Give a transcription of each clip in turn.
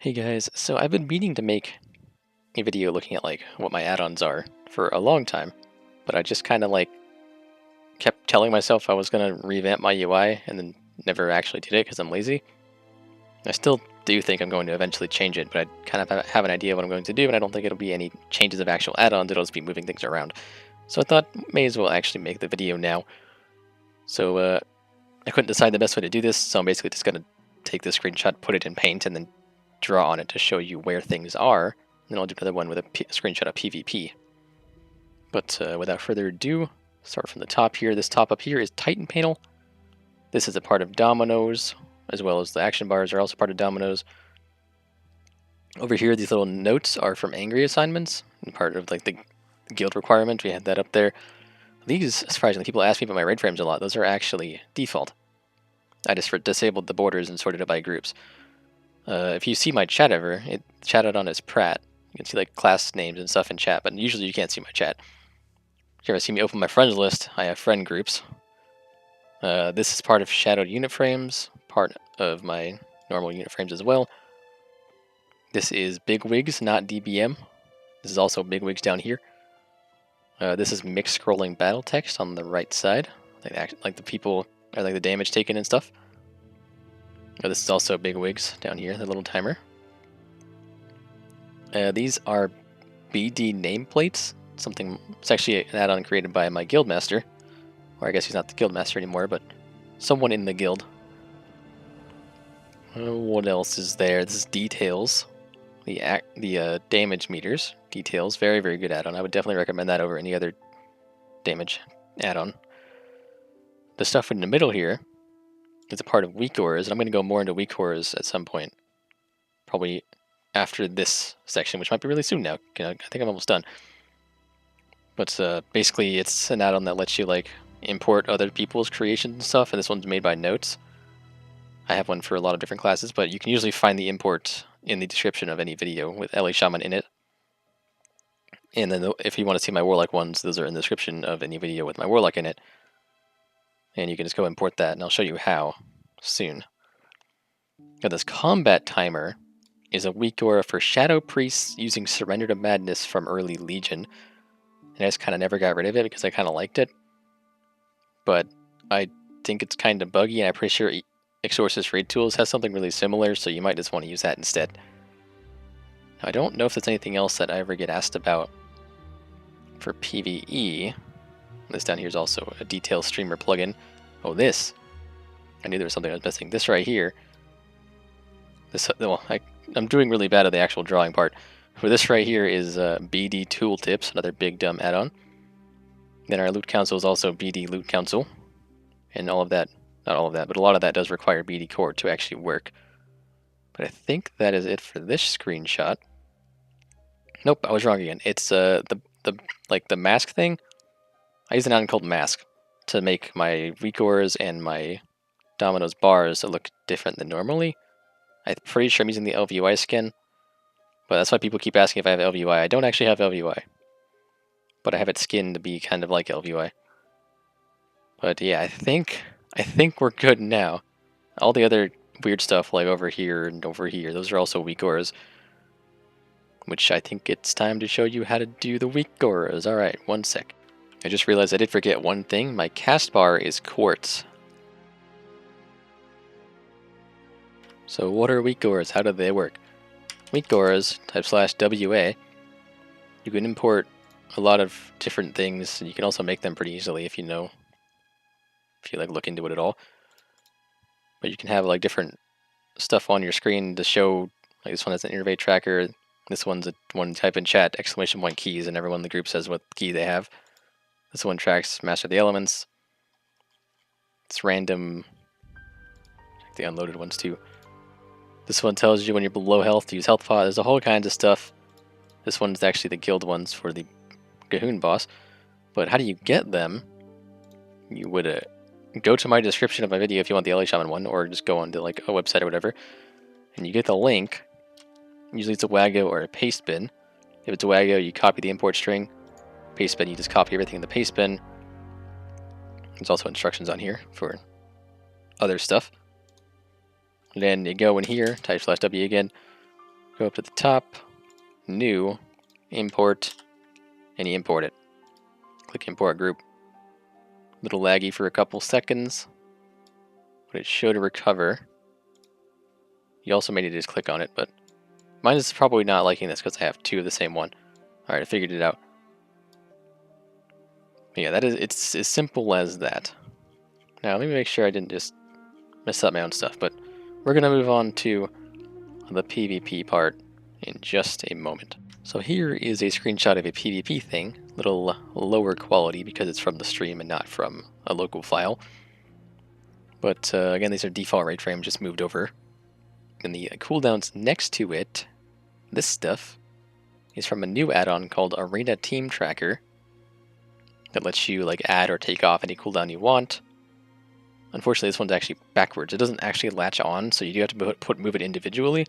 Hey guys, so I've been meaning to make a video looking at like what my add-ons are for a long time, but I just kind of like kept telling myself I was gonna revamp my UI and then never actually did it because I'm lazy. I still do think I'm going to eventually change it, but I kind of have an idea of what I'm going to do, and I don't think it'll be any changes of actual add-ons, it'll just be moving things around. So I thought may as well actually make the video now. So I couldn't decide the best way to do this, so I'm basically just gonna take the screenshot, put it in Paint, and then draw on it to show you where things are. Then I'll do another one with a screenshot of PvP. But without further ado, start from the top here. This top up here is Titan Panel. This is a part of Dominos, as well as the action bars are also part of Dominos. Over here, these little notes are from Angry assignments, and part of like the guild requirement. We had that up there. These, surprisingly, people ask me about my raid frames a lot. Those are actually default. I just disabled the borders and sorted it by groups. If you see my chat ever, it chatted on as Prat. You can see like class names and stuff in chat, but usually you can't see my chat. If you ever see me open my friends list, I have friend groups. This is part of shadowed unit frames, part of my normal unit frames as well. This is Big Wigs, not DBM. This is also Big Wigs down here. This is mixed scrolling battle text on the right side, like the people, or like the damage taken and stuff. This is also Big Wigs down here, the little timer. These are bdNameplates. It's actually an add-on created by my guildmaster, or I guess he's not the guildmaster anymore, but someone in the guild. What else is there? This is Details, the damage meters. Details, very, very good add-on. I would definitely recommend that over any other damage add-on. The stuff in the middle here is a part of weak auras, and I'm going to go more into weak auras at some point. Probably after this section, which might be really soon now. I think I'm almost done. But basically, it's an add-on that lets you like import other people's creations and stuff, and this one's made by Notes. I have one for a lot of different classes, but you can usually find the import in the description of any video with Shaman in it. And then if you want to see my Warlock ones, those are in the description of any video with my Warlock in it. And you can just go import that, and I'll show you how soon. Now this combat timer is a weak aura for Shadow Priests using Surrender to Madness from early Legion. And I just kind of never got rid of it because I kind of liked it. But I think it's kind of buggy, and I'm pretty sure Exorcist Raid Tools has something really similar, so you might just want to use that instead. Now, I don't know if there's anything else that I ever get asked about for PvE. This down here is also a detail streamer plugin. Oh, this. I knew there was something I was missing. This right here. This, well, I'm doing really bad at the actual drawing part. For this right here is bdTooltips, another big dumb add-on. Then our loot council is also BD Loot Council. And all of that, not all of that, but a lot of that does require BD Core to actually work. But I think that is it for this screenshot. Nope, I was wrong again. It's the Masque thing. I use an add-on called Masque to make my weak auras and my Dominos bars look different than normally. I'm pretty sure I'm using the LVUI skin, but that's why people keep asking if I have LVUI. I don't actually have LVUI, but I have it skinned to be kind of like LVUI. But yeah, I think we're good now. All the other weird stuff like over here and over here, those are also weak auras, which I think it's time to show you how to do the weak auras. Alright, one sec. I just realized I did forget one thing. My cast bar is Quartz. So what are weak auras? How do they work? Weak auras, /WA. You can import a lot of different things, and you can also make them pretty easily if you like look into it at all. But you can have like different stuff on your screen to show, like this one has an innervate tracker, this one's one type in chat, !point keys, and everyone in the group says what key they have. This one tracks Master of the Elements. It's random. Check the unloaded ones too. This one tells you when you're below health to use health pot. There's a whole kinds of stuff. This one's actually the guild ones for the Gahoon boss. But how do you get them? You would go to my description of my video if you want the LA Shaman one, or just go onto like a website or whatever, and you get the link. Usually it's a Wago or a paste bin. If it's a Wago, you copy the import string. Paste bin, you just copy everything in the paste bin. There's also instructions on here for other stuff. Then you go in here, type /W again, Go up to the top, new, import, and you import it. Click import group. Little laggy for a couple seconds, but it should recover. You also may need to just click on it, but mine is probably not liking this because I have two of the same one. Alright, I figured it out. Yeah, it's as simple as that. Now, let me make sure I didn't just mess up my own stuff, but we're going to move on to the PvP part in just a moment. So here is a screenshot of a PvP thing, a little lower quality because it's from the stream and not from a local file. But again, these are default rate frames just moved over. And the cooldowns next to it, this stuff, is from a new add-on called Arena Team Tracker that lets you like add or take off any cooldown you want. Unfortunately, this one's actually backwards. It doesn't actually latch on, so you do have to move it individually.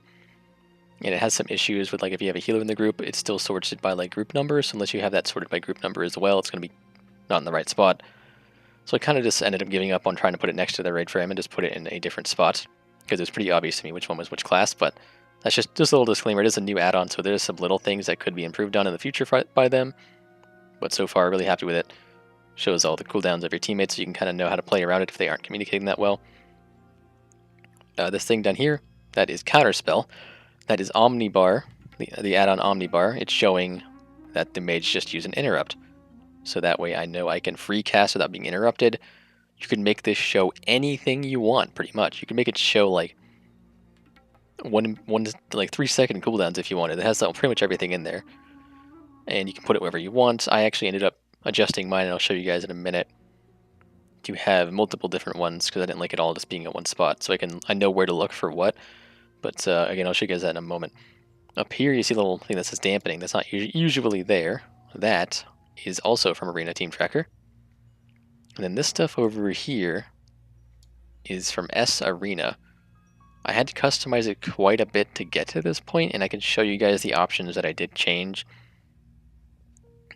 And it has some issues with, like, if you have a healer in the group, it's still sorted by like group numbers. So unless you have that sorted by group number as well, it's going to be not in the right spot. So I kind of just ended up giving up on trying to put it next to the raid frame and just put it in a different spot, because it was pretty obvious to me which one was which class. But that's just a little disclaimer. It is a new add-on, so there's some little things that could be improved on in the future by them. But so far, really happy with it. Shows all the cooldowns of your teammates, so you can kind of know how to play around it if they aren't communicating that well. This thing down here, that is Counterspell. That is Omnibar, the add-on Omnibar. It's showing that the mage just used an interrupt. So that way I know I can free cast without being interrupted. You can make this show anything you want, pretty much. You can make it show like one like 3-second cooldowns if you wanted. It has pretty much everything in there. And you can put it wherever you want. I actually ended up adjusting mine, and I'll show you guys in a minute, to have multiple different ones because I didn't like it all just being at one spot. So I know where to look for what. But again, I'll show you guys that in a moment. Up here, you see a little thing that says dampening. That's not usually there. That is also from Arena Team Tracker. And then this stuff over here is from Sarena. I had to customize it quite a bit to get to this point, and I can show you guys the options that I did change.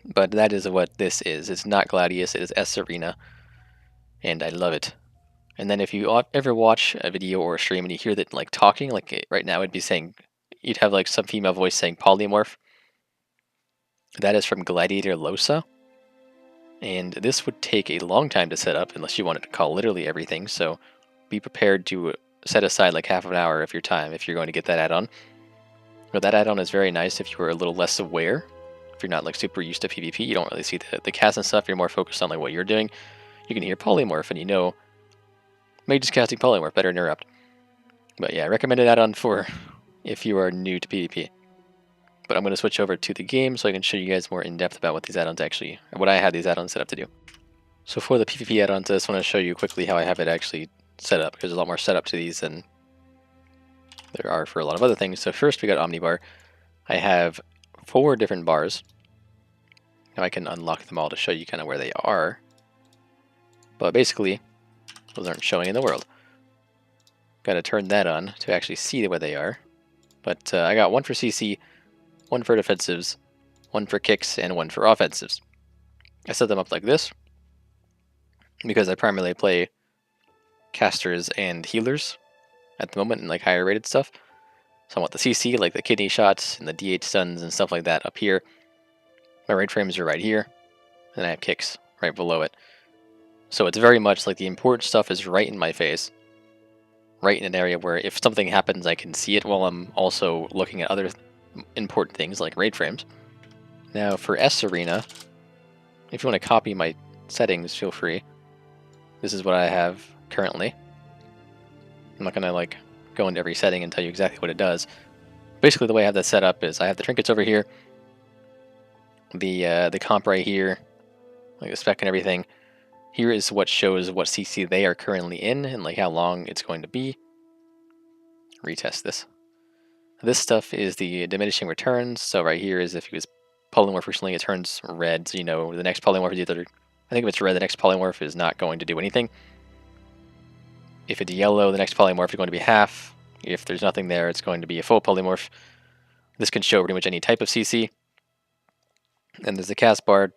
But that is what this is. It's not Gladius, it is Sarena, and I love it. And then if you ever watch a video or a stream and you hear that like talking, like right now it'd be saying, you'd have like some female voice saying polymorph. That is from Gladiatorlossa. And this would take a long time to set up unless you wanted to call literally everything. So be prepared to set aside like half an hour of your time if you're going to get that add-on. But that add-on is very nice if you are a little less aware. If you're not like super used to PvP, you don't really see the cast and stuff. You're more focused on like what you're doing. You can hear polymorph and you know mage's casting polymorph, better interrupt. But yeah, I recommend that add-on for if you are new to PvP. But I'm going to switch over to the game so I can show you guys more in depth about what these add-ons actually, or what I had these add-ons set up to do. So for the PvP add-ons, I just want to show you quickly how I have it actually set up, because there's a lot more setup to these than there are for a lot of other things. So first we got Omnibar. I have 4 different bars. Now I can unlock them all to show you kind of where they are. But basically, those aren't showing in the world. Got to turn that on to actually see where they are. But I got 1 for CC, 1 for defensives, 1 for kicks, and 1 for offensives. I set them up like this because I primarily play casters and healers at the moment and like higher rated stuff. So I want the CC, like the kidney shots and the DH stuns and stuff like that up here. My raid frames are right here, and I have kicks right below it. So it's very much like the important stuff is right in my face, right in an area where if something happens I can see it while I'm also looking at other important things like raid frames. Now for Sarena, if you want to copy my settings, feel free. This is what I have currently. I'm not going to like go into every setting and tell you exactly what it does. Basically the way I have that set up is I have the trinkets over here, the comp right here, like the spec and everything. Here is what shows what CC they are currently in and like how long it's going to be. Retest this. This stuff is the diminishing returns. So right here is if he was polymorph recently, it turns red. So you know the next polymorph is either, I think if it's red, the next polymorph is not going to do anything. If it's yellow, the next polymorph is going to be half. If there's nothing there, it's going to be a full polymorph. This can show pretty much any type of CC. And there's the cast bar.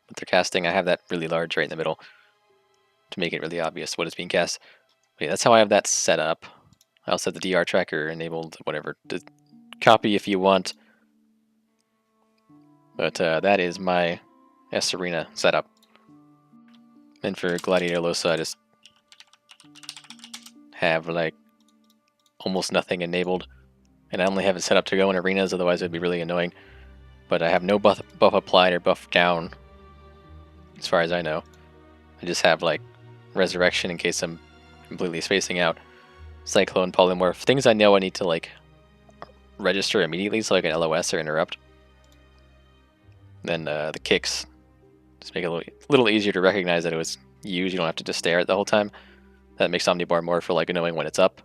What they're casting, I have that really large right in the middle to make it really obvious what is being cast. But yeah, that's how I have that set up. I also have the DR tracker enabled, whatever, to copy if you want. But that is my Sarena setup. And for Gladiatorlossa, I just have like almost nothing enabled, and I only have it set up to go in arenas, otherwise it'd be really annoying. But I have no buff applied or buff down, as far as I know. I just have like Resurrection in case I'm completely spacing out, Cyclone, Polymorph, things I know I need to like register immediately so I can LOS or interrupt. Then the kicks just make it a little easier to recognize that it was used. You don't have to just stare at it the whole time. That makes Omnibar more for like knowing when it's up.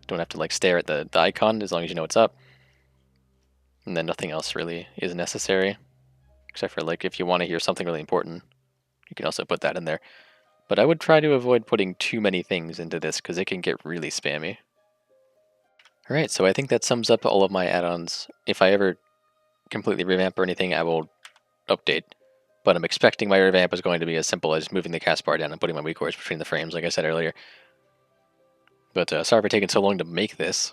Don't have to like stare at the icon as long as you know it's up. And then nothing else really is necessary, except for like if you want to hear something really important, you can also put that in there. But I would try to avoid putting too many things into this because it can get really spammy. Alright, so I think that sums up all of my add-ons. If I ever completely revamp or anything, I will update. But I'm expecting my revamp is going to be as simple as moving the cast bar down and putting my weak cores between the frames, like I said earlier. But sorry for taking so long to make this.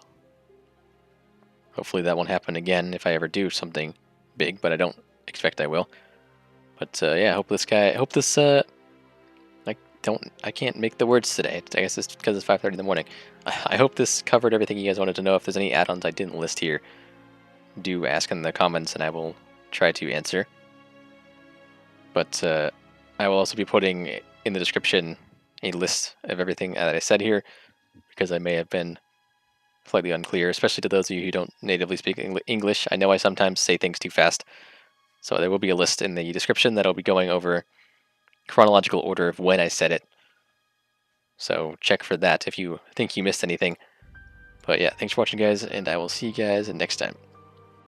Hopefully that won't happen again if I ever do something big, but I don't expect I will. But yeah, I can't make the words today. I guess it's because it's 5:30 in the morning. I hope this covered everything you guys wanted to know. If there's any add-ons I didn't list here, do ask in the comments and I will try to answer. But I will also be putting in the description a list of everything that I said here, because I may have been slightly unclear, especially to those of you who don't natively speak English. I know I sometimes say things too fast. So there will be a list in the description that'll be going over chronological order of when I said it. So check for that if you think you missed anything. But yeah, thanks for watching, guys, and I will see you guys next time.